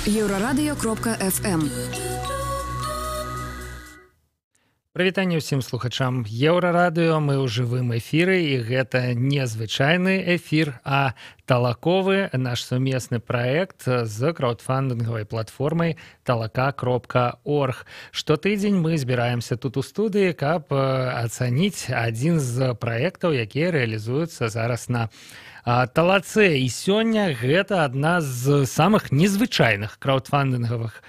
Еўрарадыё.FM. Прывітанне ўсім слухачам Еўрарадыё, мы ў жывым эфіры, і гэта незвычайны эфір, а талаковы наш сумесны праект з краудфандынгавай платформай talaka.org. Штотыдзень мы збіраемся тут у студыі, каб ацаніць адзін з праектаў, якія рэалізуюцца зараз на Талаце. І сёння гэта адна з самых незвычайных краудфандынгавых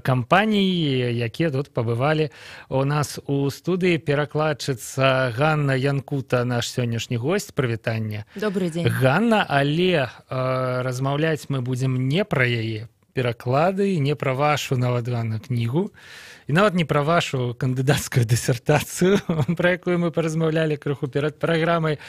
кампаній, якія тут пабывалі у нас у студыі. Перакладчыца Ганна Янкута, наш сённяшні госць. Прывітанне. Добрый дзень. Ганна, але размаўляць мы будзем не пра яе пераклады, не пра вашу нават кнігу, і нават не пра вашу кандыдацкую дысертацыю, пра якую мы паразмаўлялі крыху перад праграмай,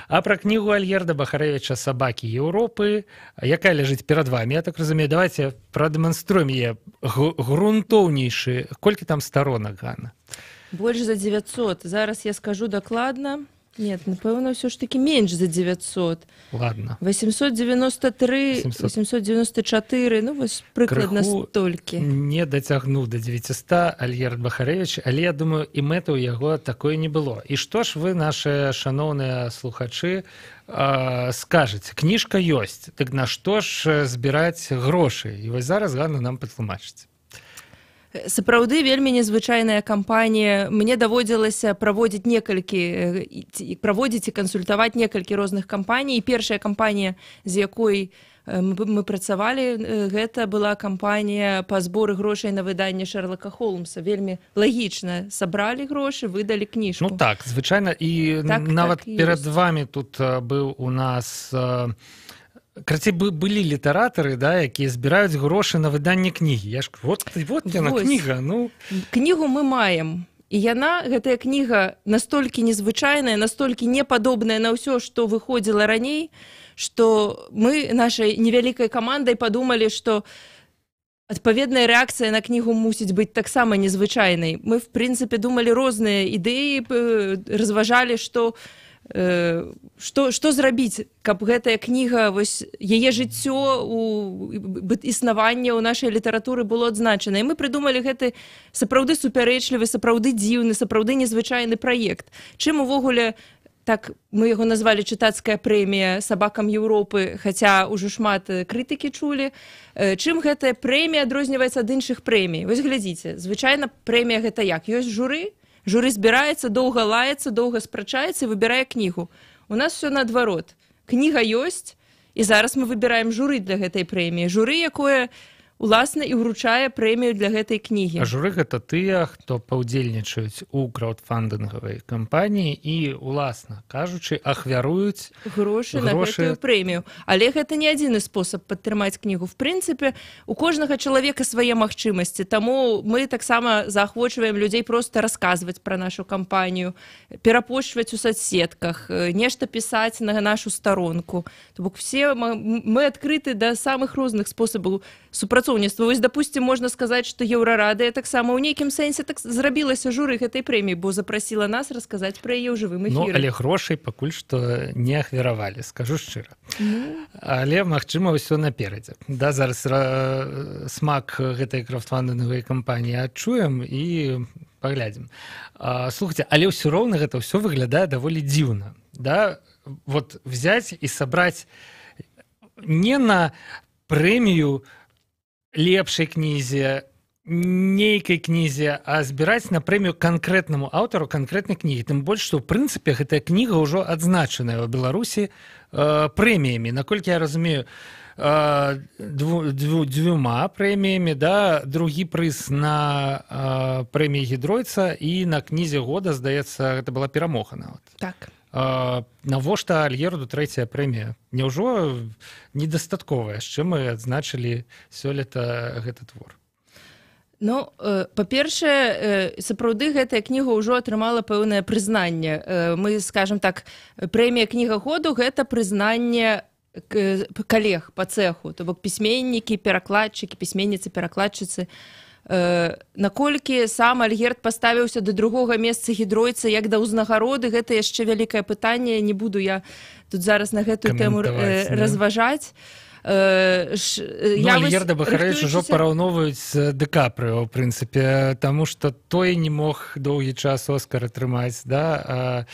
а пра кнігу Альгерда Бахарэвіча «Сабакі Еўропы», якая ляжыць перад вами. Я так разумею, давайте прадэманструем яе грунтоўнейшы. Колькі там сторонак, Ганна? Больш за 900. Зараз я скажу дакладна. Нет, напэўна, ўсё ж такі менш за 900. Ладно. 893, 894, ну вось прыкладна столькі. Не дацягнуў до 900 Альгерд Бахарэвіч, але я думаю, і мэты ў яго такое не было. І што ж вы, наши шаноўныя слухачы, скажаце? Кніжка ёсць, так на што ж збіраць грошы? І вось зараз Ганна нам патлумачыць. Сапраўды вельмі незвычайная кампанія. Мне даводзілася праводзіць і кансультаваць некалькі розных кампаній. І першая кампанія, з якой мы працавалі, гэта была кампанія па зборы грошай на выданне Шерлока Холмса. Вельмі лагічна сабралі грошы, выдалі кніжку. Ну так, звычайна. І нават перад вами тут быў у нас... Карацей, былі літаратары, да, якія збіраюць грошы на выданне кнігі. Я ж вот яна кніга. Ну. Кнігу мы маем. І яна, гэтая кніга, настолькі незвычайная, настолькі непадобная на ўсё, што выходзіла раней, што мы нашай невялікай камандай падумалі, што адпаведная рэакцыя на кнігу мусіць быць таксама незвычайнай. Мы, в прынцыпе, думалі розныя ідэі, разважалі, што зрабіць, каб гэтая кніга, вось яе жыццё, існаванне ў нашай літаратуры было адзначана. І мы прыдумалі гэты сапраўды супярэчлівы, сапраўды дзіўны, сапраўды незвычайны праект. Чым увогуле, так мы яго назвалі чытацкая прэмія «Сабакам Еўропы», хаця ўжо шмат крытыкі чулі. Чым гэтая прэмія адрозніваецца ад іншых прэмій? Вось глядзіце, звычайна прэмія гэта як? Ёсць журы, журы збіраецца, доўга лаецца, доўга спрачаецца і выбірае кнігу. У нас все наадварот. Кніга ёсць, і зараз мы выбіраем журы для гэтай прэміі. Журы, якое, уласна, і ўручае прэмію для гэтай кнігі. А журы гэта тыя, хто паўдзельнічаюць у краудфандынгавай кампаніі і, уласна кажучы, ахвяруюць грошы на гэтую прэмію. Але гэта не адзіны спосаб падтрымаць кнігу. В прынцыпе, у кожнага чалавека свае магчымасці, таму мы таксама заахвочваем людзей проста расказваць пра нашу кампанію, перапошчваць у соцсетках, нешта пісаць на нашу старонку. То бок мы адкрыты да самых розных спосабаў супрацоўніцтва. Вось, допустим, можна сказаць, што Еўрарадыё таксама ў нейкім сэнсе так зрабілася журы гэтай прэміі, бо запрасіла нас расказаць пра яе ў жывым эфіры. Ну, але грошай пакуль што не ахвяравалі, скажу шчыра. Але, магчыма, ўсё наперадзе. Да, зараз смак гэтай краудфандынгавай кампаніі адчуем і паглядзім. Слухайце, але ўсё роўна гэта ўсё выглядае даволі дзіўна. Да? Вот взять і сабраць не на прэмію лепшай кнізе, нейкай кнізе, а збіраць на прэмію канкрэтнаму аўтару канкрэтнай кнігі. Тым больш, што, ў прынцыпе, гэтая кніга ўжо адзначаная ў Беларусі прэміямі. Наколькі я разумею, дзвюма прэміямі, да, другі прыз на прэміі Гідройца і на кнізе года, здаецца, гэта была перамога нават. Так. Навошта Альгерду трэцяя прэмія? Няўжо недастатковая, з чым мы адзначылі сёлета гэты твор? Ну, па-першае, сапраўды гэтая кніга ўжо атрымала пэўнае прызнанне. Мы, скажем так, прэмія кніга году — гэта прызнанне калег па цэху, то бок пісьменнікі, перакладчыкі, пісьменніцы, перакладчыцы. Наколькі сам Альгерд паставіўся да другога месца Гідройца як да ўзнагароды, гэта яшчэ вялікае пытанне, не буду я тут зараз на гэтую тэму разважаць. Альгерда Бахарэвіч ужо параўноўваюць з Ды Капрыо, в прынцыпе, таму што той не мог доўгі час Оскар атрымаць, да?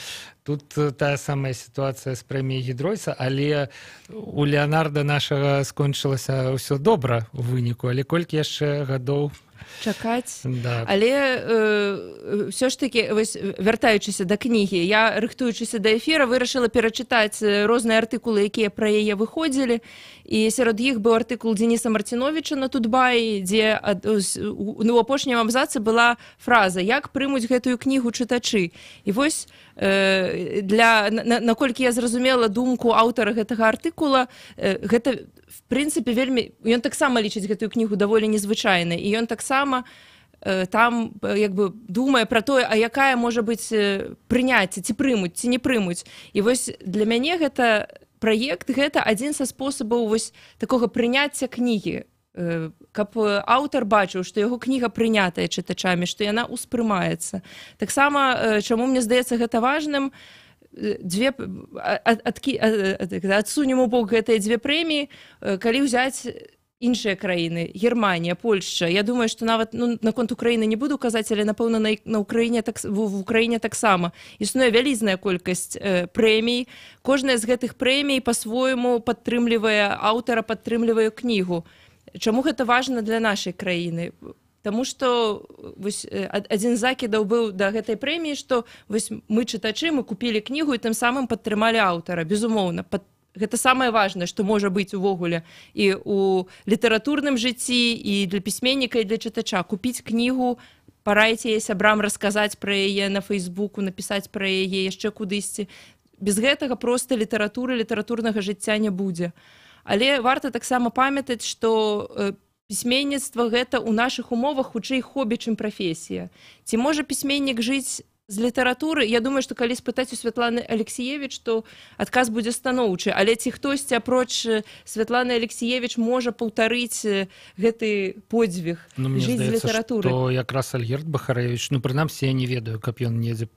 Тут тая самая сітуацыя з прэміяй Гідройса, але у Леанарда нашага скончылася ўсё добра ў выніку, але колькі яшчэ гадоў чакаць. Да. Але ўсё ж такі, вяртаючыся да кнігі, я, рыхтуючыся да эфіра, вырашыла перачытаць розныя артыкулы, якія пра яе выходзілі, і сярод іх быў артыкул Дзеніса Марціновіча на Тутбаі, дзе у апошнім абзацы была фраза «Як прымуць гэтую кнігу чытачы?». І вось, наколькі я зразумела думку аўтара гэтага артыкула, гэта, в прынцыпе, вельмі... Ён таксама лічыць гэтую кнігу даволі незвычайнай, і ён таксама там як бы думае пра тое, а якая можа быць прыняцце, ці прымуць, ці не прымуць. І вось для мяне гэта праект, гэта адзін са спосабаў вось такога прыняцця кнігі, каб аўтар бачыў, што яго кніга прынятая чытачамі, што яна ўспрымаецца. Таксама, чаму мне здаецца гэта важным, адсунем у бок гэтыя дзве прэміі, калі ўзяць іншыя краіны, Германія, Польшча. Я думаю, што нават наконт Украіны не буду казаць, але, напэўна, в Украіне таксама існуе вялізная колькасць прэмій. Кожная з гэтых прэмій па-свойму падтрымлівае аўтара, падтрымлівае кнігу. Чаму гэта важна для нашай краіны? Таму што адзін з закідаў быў да гэтай прэміі, што мы чытачы, мы купілі кнігу і тым самым падтрымалі аўтара. Безумоўна, гэта самае важнае, што можа быць увогуле і ў літаратурным жыцці, і для пісьменніка, і для чытача. Купіць кнігу, параіць яе сябрам, расказаць пра яе на Фейсбуку, напісаць пра яе яшчэ кудысьці. Без гэтага проста літаратуры, літаратурнага жыцця не будзе. Але варта таксама памятаць, што пісьменніцтва гэта ў нашых умовах хутчэй хобі, чым прафесія. Ці можа пісьменнік жыць з літаратуры? Я думаю, што калі спытаць у Святланы Алексіевіч, то адказ будзе станоўчы. Але ці хтосьці апроч Святланы Алексіевіч можа паўтарыць гэты подзвіг, жыць з літаратуры? Мне здаецца, што якраз Альгерд Бахарэвіч, прынамсі, я не ведаю, каб ён недзе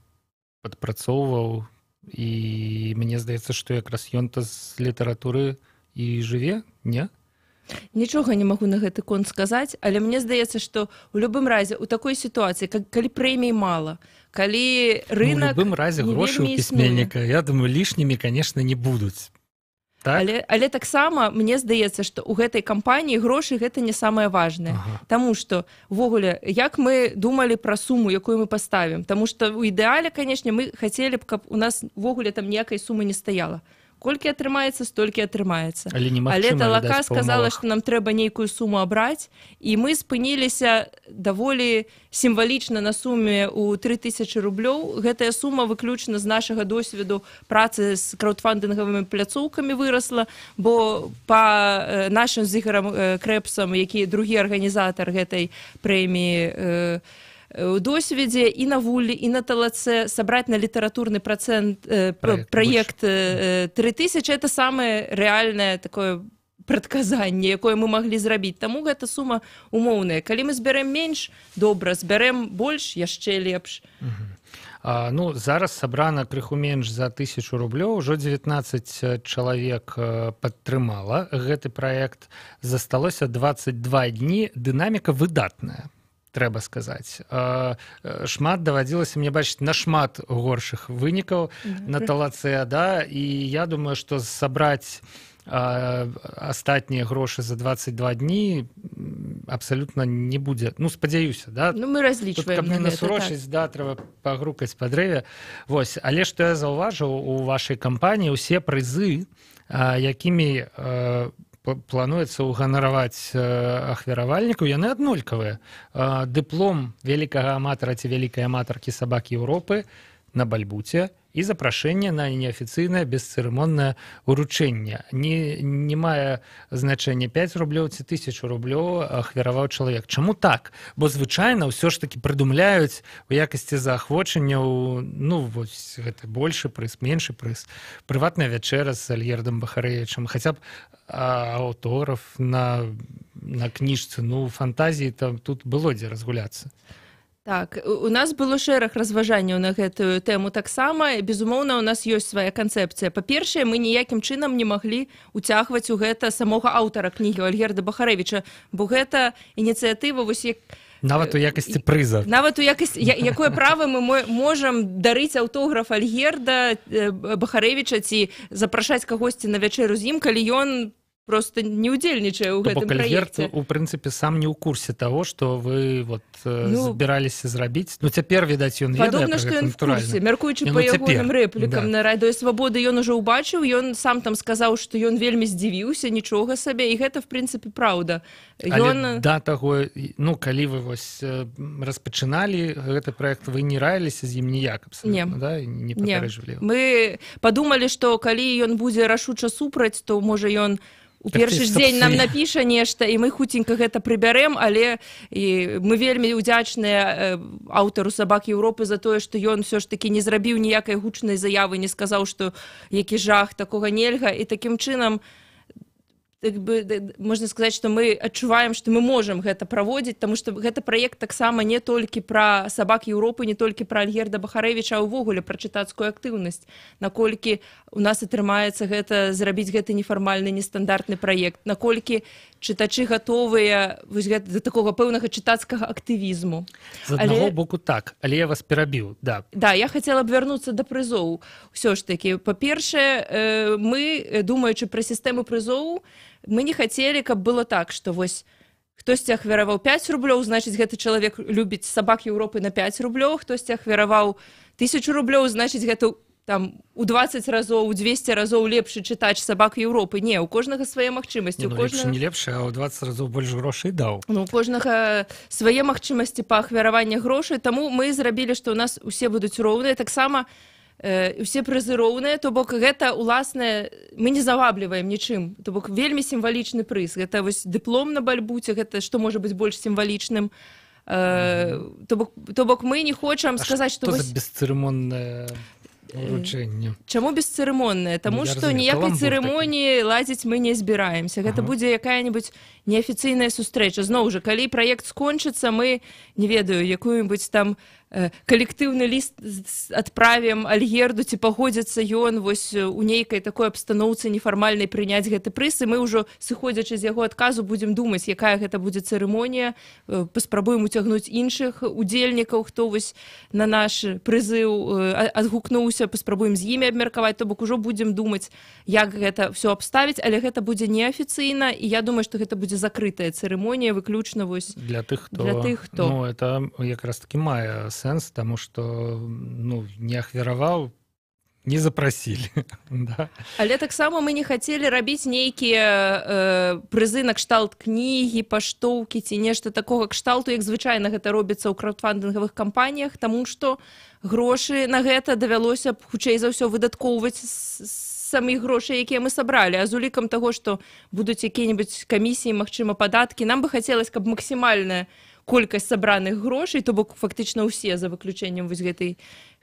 падпрацоўваў, і мне здаецца, што якраз ён-то з літаратуры і жыве, не? Нічога не магу на гэты конт сказаць, але мне здаецца, што ў любым разе ў такой сітуацыі, калі прэмій мала, калі рынок... У любым разе грошы ў пісьменніка, я думаю, лішнімі, конечно, не будуць. Так? Але таксама мне здаецца, што ў гэтай кампаніі грошы гэта не самае важнае. Таму што, увогуле, як мы думалі пра суму, якую мы паставім? Таму што ў ідэале, канешне, мы хацелі б, каб у нас увогуле там ніякай сумы не стаяла. Колькі атрымаецца, столькі атрымаецца. Але Талака сказала, што нам трэба нейкую суму абраць, і мы спыніліся даволі сімвалічна на суме ў 3000 рублёў. Гэтая сума выключна з нашага досведу працы з краудфандынгавымі пляцоўкамі вырасла, бо па нашым з Ігорам Крэпсам, які другі арганізатар гэтай прэміі, у досведзе і на Вуллі, і на Талаце сабраць на літаратурны праект 3000 – это самае рэальнае такое прадказанне, якое мы маглі зрабіць. Таму гэта сума умоўная. Калі мы збярэм менш, добра, збярэм больш, яшчэ лепш. Зараз сабрана крыху менш за 1000 рублёў, ужо 19 чалавек падтрымала гэты праект. Засталося 22 дні, дынаміка выдатная, трэба сказаць. Шмат даводзілася мне бачыць нашмат горшых вынікаў на Талаце, да, і я думаю, што сабраць астатнія грошы за 22 дні абсалютна не будзе. Спадзяюся, да? Мы разлічваем на гэта. Каб не насурочыць, да, трэба пагрукаць па дрэве. Але што я заўважыў, у вашай кампаніі ўсе прызы, якімі плануецца ўганараваць ахвяравальнікаў, яны аднолькавыя. Дыплом вялікага аматара ці вялікай аматаркі сабак Еўропы на Бальбуце і запрашэнне на неафіцыйнае бесцырымоннае уручэнне. Не мае значэння 5 рублёў ці 1000 рублёў ахвяраваў чалавек. Чаму так? Бо звычайна ўсё ж такі прыдумляюць у якасці заахвочанняў, вось гэта большы прыз, меншы прыз, прыватная вячэра з Альгердам Бахарэвічам, хаця б аўтограф на кніжцы. Фантазіі там тут было дзе разгуляцца. Так, у нас было шэраг разважанняў на гэтую тэму таксама. Безумоўна, у нас ёсць свая канцэпцыя. Па-першае, мы ніякім чынам не маглі уцягваць у гэта самога аўтара кнігі Альгерда Бахарэвіча, бо гэта ініцыятыва вось як нават у якасці прыза. Нават у якасці, якое права мы можам дарыць аўтограф Альгерда Бахарэвіча ці запрашаць кагосьці на вячэру з ім, калі ён просто не удзельнічае ў гэтым праекце. У прынцыпе, сам не ў курсе таго, што вы вот збіраліся зрабіць. Ну, цяпер, відаць, ён ведае падобна, што ён в курсе. Мяркуючы па ягоным рэплікам на Радыё Свабоды, ён ужо ўбачыў, ён сам там сказаў, што ён вельмі здзівіўся, нічога сабе, і гэта, в прынцыпе, праўда. Але да таго, ну, калі вы вось распачыналі гэты праект, вы не раіліся з ім ніяк абсалютна, да? Не папярэджвалі? Мы падумалі, што калі ён будзе рашуча супраць, то, можа, ён у першы ж дзень нам напіша нешта, і мы хуценька гэта прыбярэм, але мы вельмі ўдзячныя аўтару «Сабак Еўропы» за тое, што ён ўсё ж такі не зрабіў ніякай гучнай заявы, не сказаў, што які жах, такога нельга, і такім чынам так бы, можна сказаць, што мы адчуваем, што мы можам гэта праводзіць, таму што гэта праект таксама не толькі пра «Сабак Еўропы», не толькі пра Альгерда Бахарэвіча, а ўвогуле пра чытацкую актыўнасць. Наколькі у нас атрымаецца гэта зрабіць гэты нефармальны, нестандартны праект, наколькі чытачы гатовыя да такога пэўнага чытацкага актывізму. З аднаго боку так, але я вас перабіў, да. Да, я хацела б вярнуцца да прызоў. Усё ж такі, па-першае, мы, думаючы пра сістэму прызоў, мы не хацелі, каб было так, што вось хтосьці ахвяраваў 5 рублёў, значыць, гэты чалавек любіць «Сабак Еўропы» на 5 рублёў, хтосьці ахвяраваў 1000 рублёў, значыць, гэта там у 20 разоў, у 200 разоў лепшы чытач «Сабак Еўропы». Не, у кожнага свае магчымасці. Ну, лепшы не лепшы, а ў 20 разоў больш грошай даў. Ну, у кожнага свае магчымасці па ахвяраванні грошай, таму мы зрабілі, што ў нас усе будуць роўныя, таксама усе прызы роўныя, то бок гэта, уласна, мы не завабліваем нічым, то бок вельмі сімвалічны прыз. Гэта вось дыплом на бальбуце, гэта што можа быць больш сімвалічным. То бок мы не хочам сказаць, што... А што за бесцырымоннае уручэнне? Чаму бесцырымоннае? Таму што ніякай цырымоніі ладзіць мы не збіраемся. Гэта будзе якая-небудзь неафіцыйная сустрэча. Зноў жа, калі праект скончыцца, мы, не ведаю, якую-небудзь там калектыўны ліст адправім Альгерду, ці пагодзіцца ён вось у нейкай такой абстаноўцы нефармальнай прыняць гэты прыз, і мы ўжо, сыходзячы з яго адказу, будзем думаць, якая гэта будзе цырымонія, паспрабуем уцягнуць іншых удзельнікаў, хто вось на наш прызыў адгукнуўся, паспрабуем з імі абмеркаваць, то бок ужо будзем думаць, як гэта ўсё абставіць, але гэта будзе неафіцыйна, і я думаю, што гэта будзе закрытая цырымонія, выключна вось для тых, хто... Ну, это якраз таки мае сэнс, таму што, ну, не ахвяраваў, не запрасілі. Да? Але таксама мы не хацелі рабіць нейкія прызы на кшталт кнігі, паштоўкі ці нешта такога кшталту, як звычайна гэта робіцца ў краўдфандынгавых кампаніях, таму што грошы на гэта давялося б хутчэй за ўсё выдаткоўваць самых грошай, якія мы сабралі, а з улікам таго, што будуць якія-небудзь камісіі, магчыма, падаткі, нам бы хацелось, каб максімальная колькасць сабраных грошай, то бок фактычна ўсе, за выключэннем вось гэтай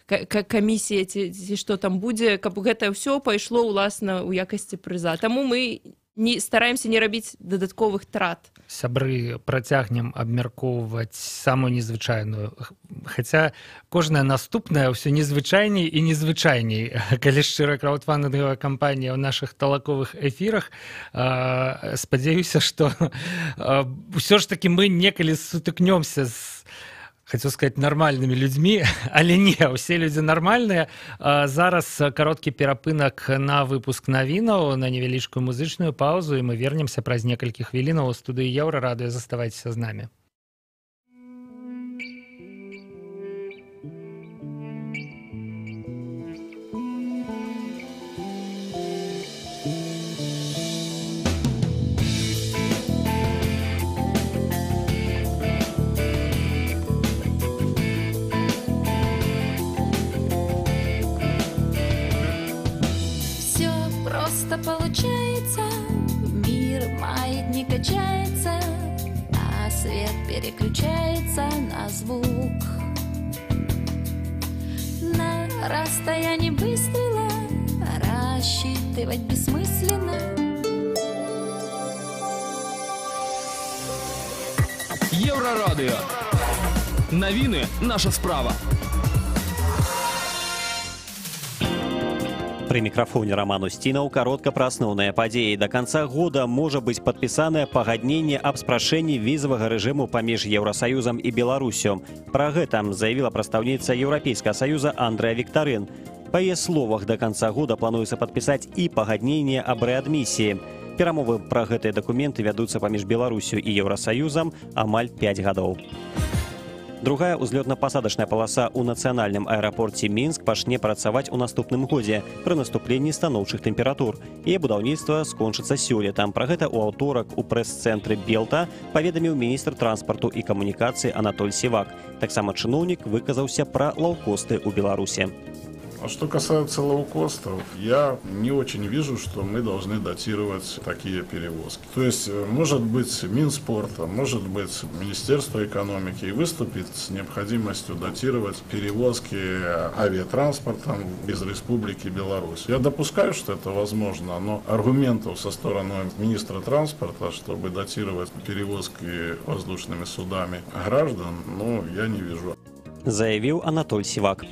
камісіі ці што там будзе, каб гэта ўсё пайшло, уласна, у якасці прыза. Таму мы стараемся не рабіць дадатковых трат. Сябры, працягнем абмяркоўваць самую незвычайную. Хаця кожная наступная ўсё незвычайней і незвычайней. Калі шчыра, краўдфандынгавая кампанія ў нашых талаковых эфірах, спадзяюся, што ўсё ж такі мы некалі сутыкнёмся з, хацеў сказаць, нармальнымі людзьмі, але не, усе людзі нармальныя. Зараз кароткі перапынак на выпуск навінаў, на невялічкую музычную паузу, і мы вернемся праз некалькі хвілінаў у студыі Еўрарадыё. Заставайцеся з намі. Получается, мир маятник качается, а свет переключается на звук. На расстоянии выстрела рассчитывать бессмысленно. Еврорадио Навіны – наша справа. При микрофоне Роман Устинов коротко про основные подеи. До конца года может быть подписано погоднение об спрашэнні визового режиму паміж Евросоюзом и Беларусью. Про гэта заявила представница Европейского союза Андреа Викторин. По ее словах, до конца года плануется подписать и погоднение об реадмиссии. Перамовы про гэтыя документы вядуцца паміж Беларусью и Евросоюзом амаль 5 гадоў. Другая узлётна-пасадачная паласа ў нацыянальным аэрапорце Мінск пачне працаваць у наступным годзе пры наступленні станоўчых тэмператур. Яе будаўніцтва скончыцца сёлета. Пра гэта ў аўторак у прэс-цэнтры Белта паведаміў міністр транспарту і камунікацыі Анатоль Сівак. Таксама чыноўнік выказаўся пра лоўкосты ў Беларуси. А что касается лоукостов, я не очень вижу, что мы должны датировать такие перевозки. То есть, может быть, Минспорт, может быть, Министерство экономики выступит с необходимостью датировать перевозки авиатранспортом из Республики Беларусь. Я допускаю, что это возможно, но аргументов со стороны министра транспорта, чтобы датировать перевозки воздушными судами граждан, я не вижу. Заявил Анатоль Сівак.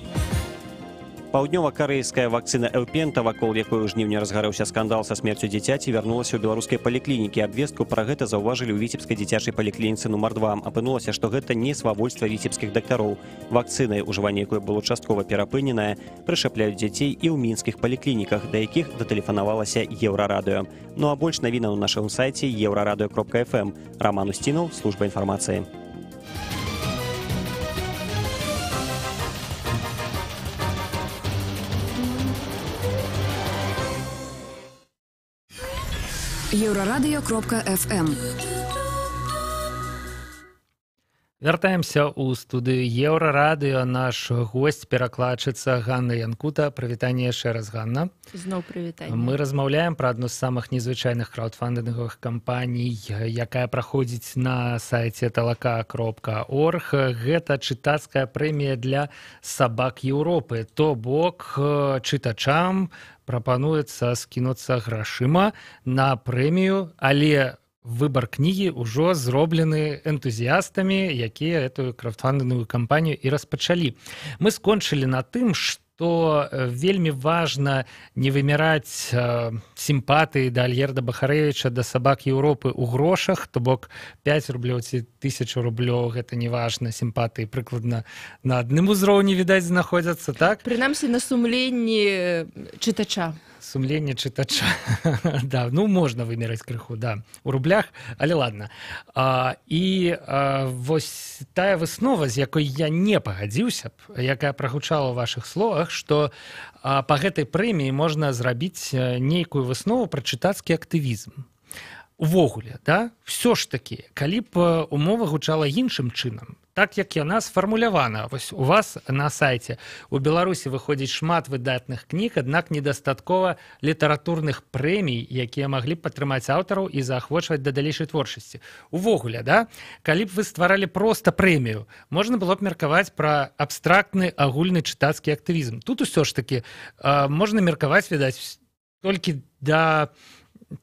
Паўднёва-карэйская вакцына Элпента, вакол якой у жніўні разгарэўся скандал са смерцю дзіцяці, вярнулася ў беларускай паліклінікі. Абвестку пра гэта заўважылі ў віцебскай дзіцячай паліклініцы нумар 2. Апынулася, што гэта не свавольства віцебскіх дактароў. Вакцынай, ужыванне якой было часткова перапыненае, прышапляюць дзяцей і ў мінскіх паліклініках, да якіх датэлефанавалася Еўрарадыё. Ну а больш навінаў на нашым сайце euraradыё.fm. Роман Устинов, служба інфармацыі. Euraradыё.fm. Вяртаемся ў студыю Еўрарадыё. Наш госць, перакладчыца Ганна Янкута. Прывітанне яшчэ раз, Ганна. Зноў прывітанне. Мы размаўляем пра адну з самых незвычайных краўдфандынгавых кампаній, якая праходзіць на сайце talaka.org. Гэта чытацкая прэмія для сабак Еўропы. То бок чытачам прапануецца скінуцца грашыма на прэмію, але выбор кнігі ўжо зроблены энтузіястамі, якія эту краўдфандынгавую кампанію і распачалі. Мы скончылі на тым, што вельмі важна не вымяраць сімпатыі да Альгерда Бахарэвіча, да сабак Еўропы ў грошах, то бок 5 рублёў ці 1000 рублёў, гэта не важна, сімпатыі прыкладна на адным узроўні, відаць, знаходзяцца, так? Прынамсі на сумленні чытача. Сумленне чытача. Да, можна вымераць крыху, да, у рублях, але ладно. Вось тая выснова, з якой я не пагадзіўся б, якая прагучала ў вашых словах, што па гэтай прэміі можна зрабіць нейкую выснову пра чытацкі актывізм. Увогуле, да? Всё ж такі, калі б умова гучала іншым чынам, так як яна сфармулявана. Вось у вас на сайце у Беларусі выходзіць шмат выдатных кніг, аднак недастаткова літаратурных прэмій, якія маглі б падтрымаць аўтараў і заахвочваць да далейшай творчасці. Увогуле, да? Калі б вы стваралі проста прэмію, можна было б меркаваць пра абстрактны агульны чытацкі актывізм. Тут усё ж такі можна меркаваць, відаць, толькі да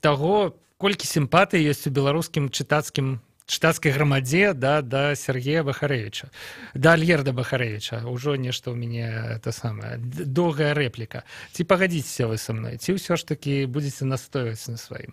таго, колькі сімпатый ёсць у беларускім чытацкай грамадзе, да Сергея Бахарэвіча, да Альгерда Бахарэвіча. Ужо нешта ў мяне доўгая рэпліка. Ці пагадзіцеся вы са мной, ці ўсё ж такі будзеце настойваць на сваім?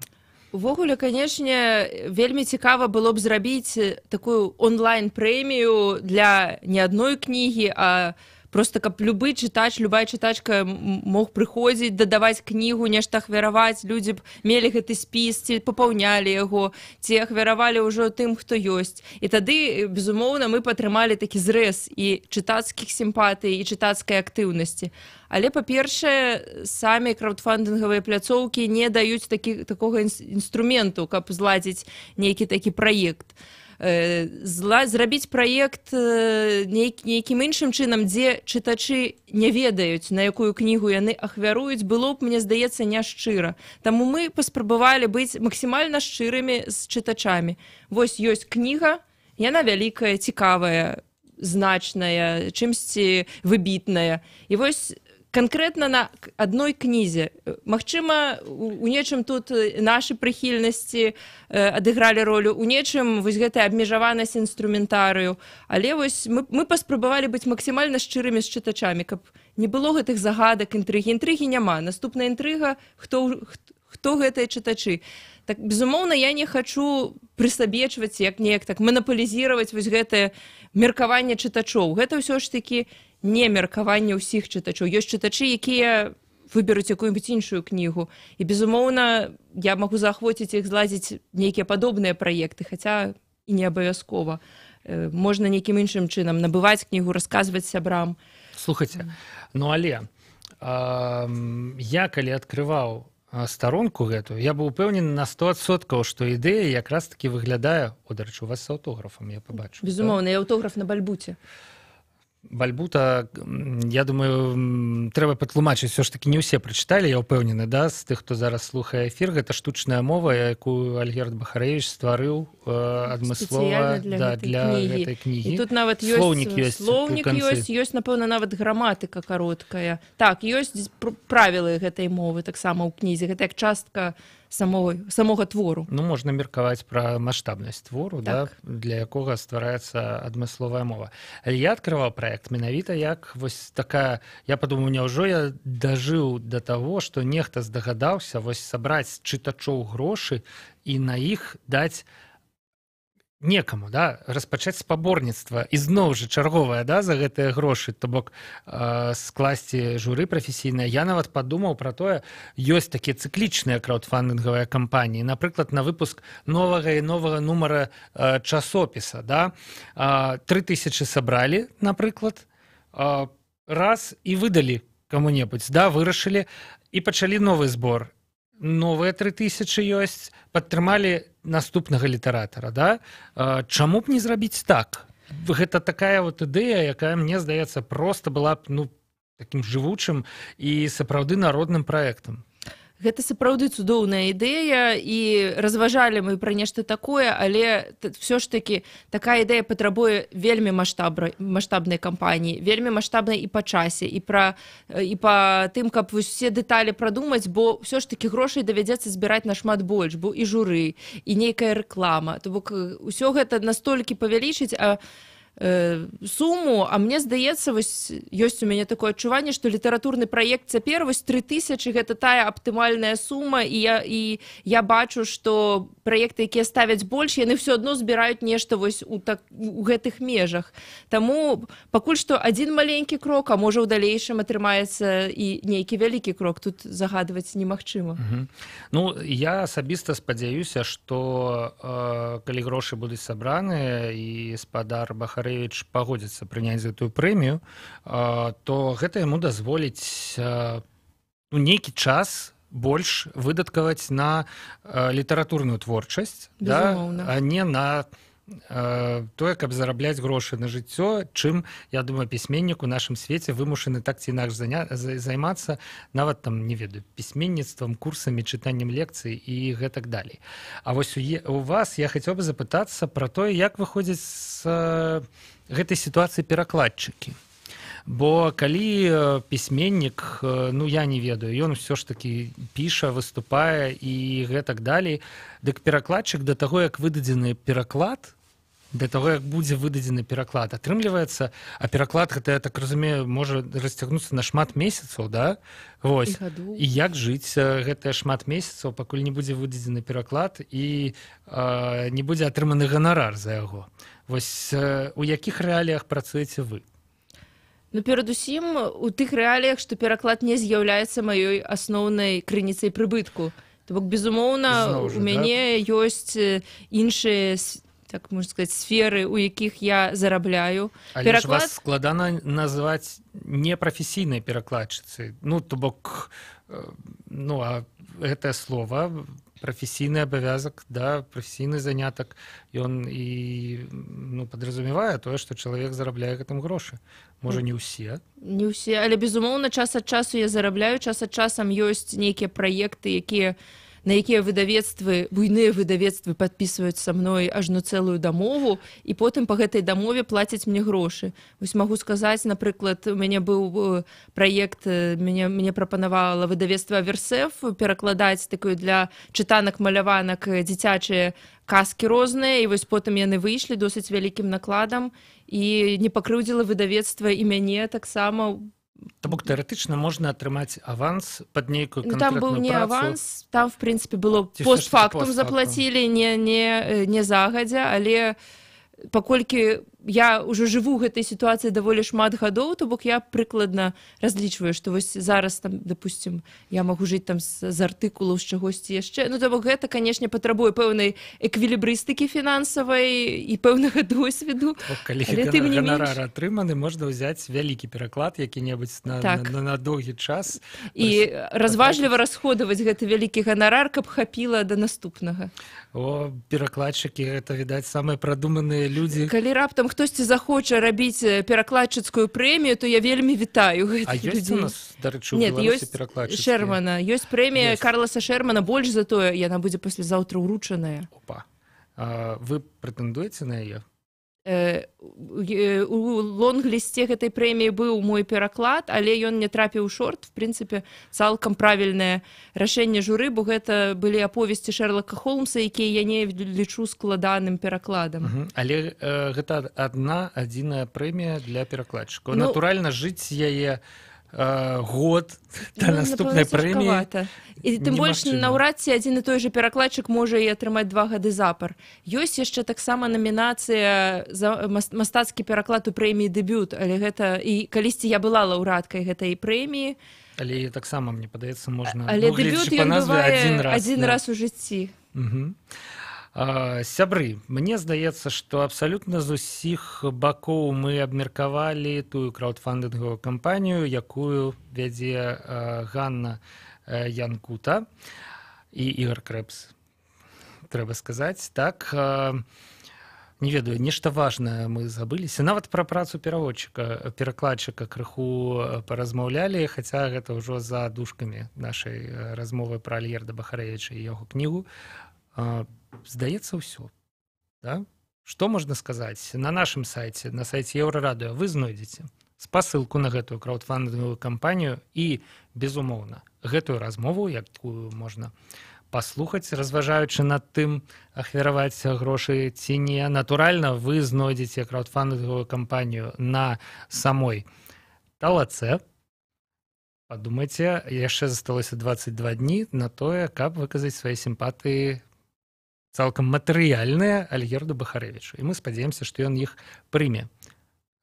Увогуле, канешне, вельмі цікава было б зрабіць такую онлайн-прэмію для не адной кнігі, а просто каб любы чытач, любая чытачка мог прыходзіць, дадаваць кнігу, нешта ахвяраваць, людзі б мелі гэты спіс, ці папаўнялі яго, ці ахвяравалі ўжо тым, хто ёсць. І тады, безумоўна, мы падтрымалі такі зрэз і чытацкіх сімпатый, і чытацкай актыўнасці. Але, па-першае, самі краўдфандынгавыя пляцоўкі не даюць такога інструменту, каб зладзіць нейкі такі праект. Зрабіць праект нейкім іншым чынам, дзе чытачы не ведаюць, на якую кнігу яны ахвяруюць, было б, мне здаецца, няшчыра. Таму мы паспрабавалі быць максімальна шчырымі з чытачамі. Вось ёсць кніга, яна вялікая, цікавая, значная, чымсьці выбітная. І вось канкрэтна на адной кнізе. Магчыма, у нечым тут нашы прыхільнасці адыгралі ролю, у нечым вось гэтая абмежаванасць інструментарыю, але вось мы паспрабавалі быць максімальна шчырымі з чытачамі, каб не было гэтых загадак, інтрыгі няма. Наступная інтрыга, хто гэтыя чытачы. Так, безумоўна, я не хачу прысабечваць, як неяк так манапалізіраваць вось гэтае меркаванне чытачоў. Гэта ўсё ж такі не меркаванне ўсіх чытачоў. Ёсць чытачы, якія выберуць якую-нибудь іншую кнігу. І, безумоўна, я магу заахвоціць іх злазіць нейкія падобныя праекты, хаця і не абавязкова. Можна нейкім іншым чынам набываць кнігу, расказваць сябрам. Слухайце, ну але я калі адкрываў старонку гэтую, я быў упэўнены на 100%, што ідэя якраз таки выглядае, дарэчы, у вас з аўтографам, я пабачу. Безумоўна, я аўтограф на Бальбуце. Бальбута, я думаю, трэба патлумачыць, все ж таки не ўсе прачыталі, я ўпэўнены, да, з тых, хто зараз слухае эфір, гэта штучная мова, якую Альгерд Бахарэвіч стварыў адмыслова для гэтай кнігі. І тут нават ёсць слоўнік, ёсць, напэўна, нават граматыка кароткая. Так, ёсць правілы гэтай мовы таксама ў кнізе, гэта як частка самога твору. Ну, можна меркаваць пра маштабнасць твору, так. Да, для якога ствараецца адмысловая мова. Але я адкрываў праект менавіта як вось такая, я падумаў, няўжо я дажыў да таго, што нехта здагадаўся вось сабраць чытачоў грошы і на іх даць некаму, да, распачаць спаборніцтва і зноў жа чарговая, да, за гэтыя грошы, то бок скласці журы прафесійнае. Я нават падумаў пра тое, ёсць такія цыклічныя краўдфандынгавыя кампаніі, напрыклад, на выпуск новага і новага нумара часопіса, да, 3000 сабралі, напрыклад, раз і выдалі каму-небудзь, да, вырашылі і пачалі новы збор. Новыя 3000 ёсць, падтрымалі наступнага літаратара, да? Чаму б не зрабіць так? Гэта такая вот ідэя, якая, мне здаецца, проста была б, ну, такім жывучым і сапраўды народным праектам. Гэта сапраўды цудоўная ідэя, і разважалі мы пра нешта такое, але все ж таки такая ідэя патрабуе вельмі маштабнай кампаніі, вельмі маштабнай і па часе, і па тым, каб усе дэталі прадумаць, бо все ж таки грошай давядзецца збіраць нашмат больш, бо і журы, і нейкая рэклама. То бок усё гэта настолькі павялічыць, суму, а мне здаецца, вось ёсць у мяне такое адчуванне, што літаратурны праект цяпер вось 3000 гэта тая аптымальная сума, і я бачу, што праекты, якія ставяць больш, яны ўсё адно збіраюць нешта вось у гэтых межах. Таму пакуль што адзін маленькі крок, а можа ў далейшым атрымаецца і нейкі вялікі крок, тут загадваць немагчыма. Ну, я асабіста спадзяюся, што калі грошы будуць сабраныя і спадар Бахарэвіч пагодзіцца прыняць гэтую прэмію, то гэта яму дазволіць нейкі час больш выдаткаваць на літаратурную творчасць, да, а не на тое, каб зарабляць грошы на жыццё, чым, я думаю, пісьменнік у нашым свеце вымушаны так ці інакш займацца нават там, не ведаю, пісьменніцтвам, курсамі, чытаннем лекцый і гэтак далей. А вось у вас я хацеў бы запытацца пра тое, як выходзяць з гэтай сітуацыі перакладчыкі. Бо калі пісьменнік, ну я не ведаю, ён ўсё ж такі піша, выступае і гэтак далей, дык перакладчык да таго, як выдадзены пераклад, да таго, як будзе выдадзены пераклад, атрымліваецца, а пераклад, гэта, я так разумею, можа расцягнуцца на шмат месяцаў, да? Вось. І як жыць гэтыя шмат месяцаў, пакуль не будзе выдадзены пераклад і не будзе атрыманы ганарар за яго. Вось у якіх рэаліях працуеце вы? Ну, перадусім, у тых рэаліях, што пераклад не з'яўляецца маёй асноўнай крыніцай прыбытку. То бок, безумоўна, у мяне ёсць іншыя, так можна сказаць, сферы, у якіх я зарабляю. Але ж вас складана назваць непрафесійнай перакладчыцай. Ну, то бок, ну, а гэтае слова, прафесійны абавязак, да, прафесійны занятак, ён і, ну, падразумевае тое, што чалавек зарабляе гэтым грошы. Можа, не ўсе? Не ўсе, але, безумоўна, час ад часу я зарабляю, час ад часам ёсць нейкія праекты, якія на якія выдавецтвы, буйныя выдавецтвы падпісваюць са мной ажно цэлую дамову, і потым па гэтай дамове плацяць мне грошы. Вось магу сказаць, напрыклад, у мяне быў праект, мяне прапанавала выдавецтва Версеф перакладаць такую для чытанак, маляванак дзіцячыя казкі розныя, і вось потым яны выйшлі досыць вялікім накладам, і не пакрыўдзіла выдавецтва і мяне таксама. То бок тэарэтычна можна атрымаць аванс пад нейкую Там канкрэтную быў не працу? аванс, там, в прынцыпе, было Ці постфактум постфактум? заплацілі, не загадзя, але паколькі я ўжо жыву гэтай сітуацыі даволі шмат гадоў, то бок я прыкладна разлічваю, што вось зараз там, допустим, я магу жыць там з артыкулаў, з чагосьці яшчэ. Ну, то бок гэта, канешне, патрабуе пэўнай эквілібрыстыкі фінансавай і пэўнага досведу. Калі ганарар атрыманы, можна ўзяць вялікі пераклад які-небудзь на доўгі час. І разважліва расходаваць гэты вялікі ганарар, каб хапіла да наступнага. О, перакладчыкі, гэта, відаць, самыя прадуманыя людзі. Калі раптам хтосьці захоча рабіць перакладчыцкую прэмію, то я вельмі вітаю гэтых людзей. А ёсць у нас, дарэчы, у Беларусі перакладчыцкія? Шермана. Ёсць прэмія Карласа Шермана, больш за тое, яна будзе паслязаўтра ўручаная. Опа. Вы прэтэндуеце на яе? У лонг-лісце гэтай прэміі быў мой пераклад, але ён не трапіў у шорт. В прынцыпе, цалкам правільнае рашэнне журы, бо гэта былі аповесці Шерлока Холмса, якія я не лічу складаным перакладам. Але гэта адзіная прэмія для перакладчыкаў. Натуральна, жыць яе год да наступнай прэміі. І тым больш наўрад ці адзін і той жа перакладчык можа і атрымаць 2 гады запар. Ёсць яшчэ таксама намінацыя за мастацкі пераклад у прэміі дэбют, але гэта і калісьці я была лаўрэаткай гэтай прэміі. Але таксама, мне падаецца, можна... Але дэбют ён бывае адзін раз у жыцці. Сябры, мне здаецца, што абсалютна з усіх бакоў мы абмеркавалі тую краўдфандынгавую кампанію, якую вядзе Ганна Янкута і Ігор Крэпс, трэба сказаць. Так, не ведаю, нешта важнае мы забыліся. Нават пра працу перакладчыка крыху паразмаўлялі, хаця гэта ўжо за дужкамі нашай размовы пра Альгерда Бахарэвіча і яго кнігу. Здаецца, ўсё. Да? Што можна сказаць? На нашым сайце, на сайце Еўрарадыё вы знойдзеце спасылку на гэтую краўдфандынгавую кампанію і, безумоўна, гэтую размову, якую можна паслухаць, разважаючы над тым, ахвяраваць грошы ці не. Натуральна, вы знойдзеце краўдфандынгавую кампанію на самой Талацэ. Падумайце, яшчэ засталося 22 дні на тое, каб выказаць свае сімпатыі цалкам матэрыяльныя Альгерду Бахарэвічу. І мы спадзяемся, што ён іх прыме.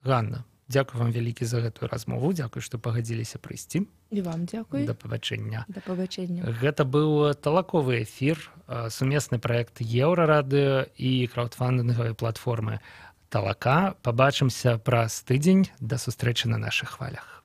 Ганна, дзякую вам вялікі за гэтую размову. Дзякую, што пагадзіліся прыйсці. І вам дзякуй. Да пабачэння. Да пабачэння. Гэта быў талаковы эфір, сумесны праект Еўрарадыё і краўдфандынгавай платформы Талака. Пабачымся праз тыдзень. Да сустрэчы на нашых хвалях.